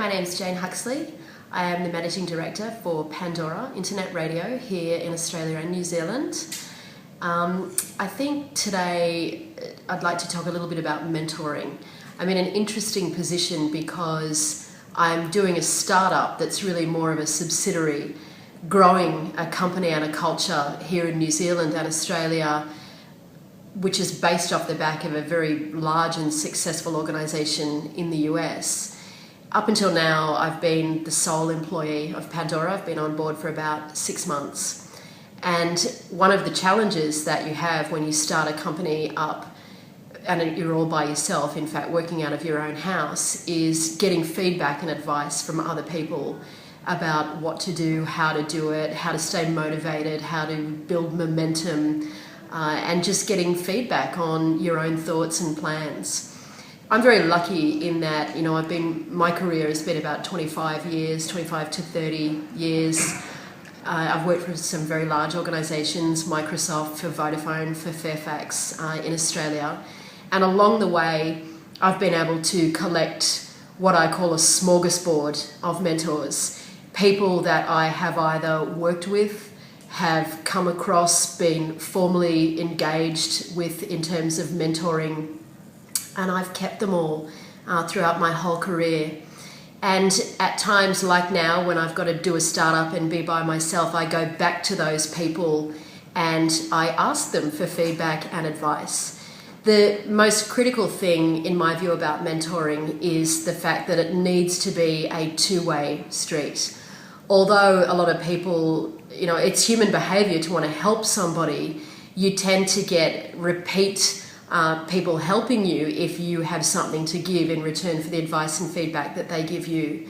my name's Jane Huxley. I am the Managing Director for Pandora Internet Radio here in Australia and New Zealand. I think today I'd like to talk a little bit about mentoring. I'm in an interesting position because I'm doing a startup that's really more of a subsidiary, growing a company and a culture here in New Zealand and Australia, which is based off the back of a very large and successful organisation in the US. Up until now, I've been the sole employee of Pandora. I've been on board for about 6 months. And one of the challenges that you have when you start a company up, and you're all by yourself, in fact, working out of your own house, is getting feedback and advice from other people about what to do, how to do it, how to stay motivated, how to build momentum, and just getting feedback on your own thoughts and plans. I'm very lucky in that, my career has been about 25 to 30 years. I've worked for some very large organisations, Microsoft, for Vodafone, for Fairfax in Australia. And along the way, I've been able to collect what I call a smorgasbord of mentors, people that I have either worked with, have come across, been formally engaged with in terms of mentoring, and I've kept them all throughout my whole career. And at times like now, when I've got to do a startup and be by myself, I go back to those people and I ask them for feedback and advice. The most critical thing, in my view, about mentoring is the fact that it needs to be a two-way street. Although a lot of people, it's human behaviour to want to help somebody, you tend to get repeat people helping you if you have something to give in return for the advice and feedback that they give you.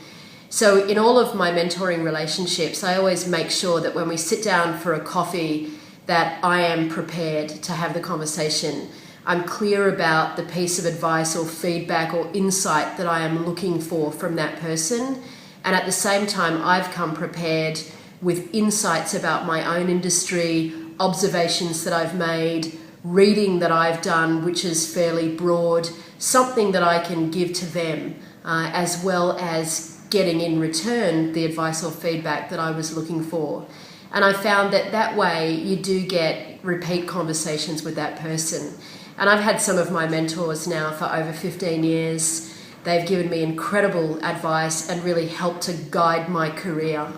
So in all of my mentoring relationships, I always make sure that when we sit down for a coffee, that I am prepared to have the conversation. I'm clear about the piece of advice or feedback or insight that I am looking for from that person. And at the same time, I've come prepared with insights about my own industry, observations that I've made, reading that I've done, which is fairly broad, something that I can give to them, as well as getting in return the advice or feedback that I was looking for. And I found that way you do get repeat conversations with that person. And I've had some of my mentors now for over 15 years. They've given me incredible advice and really helped to guide my career,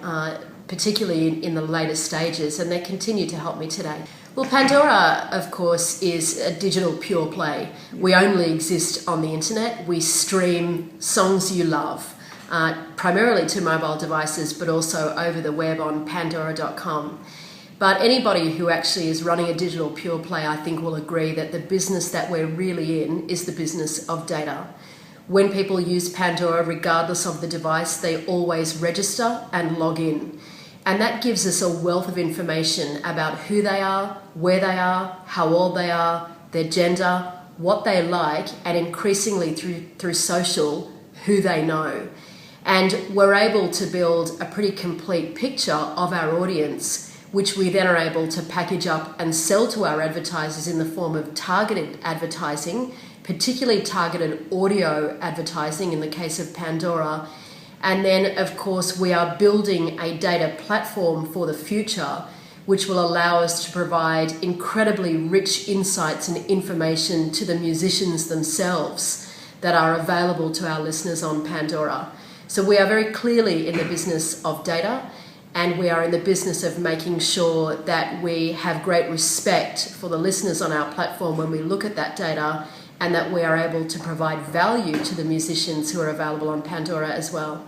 particularly in the later stages, and they continue to help me today. Well, Pandora, of course, is a digital pure play. We only exist on the internet. We stream songs you love, primarily to mobile devices, but also over the web on pandora.com. But anybody who actually is running a digital pure play, I think, will agree that the business that we're really in is the business of data. When people use Pandora, regardless of the device, they always register and log in. And that gives us a wealth of information about who they are, where they are, how old they are, their gender, what they like, and increasingly through social, who they know. And we're able to build a pretty complete picture of our audience, which we then are able to package up and sell to our advertisers in the form of targeted advertising, particularly targeted audio advertising in the case of Pandora. And then, of course, we are building a data platform for the future, which will allow us to provide incredibly rich insights and information to the musicians themselves that are available to our listeners on Pandora. So we are very clearly in the business of data, and we are in the business of making sure that we have great respect for the listeners on our platform when we look at that data, and that we are able to provide value to the musicians who are available on Pandora as well.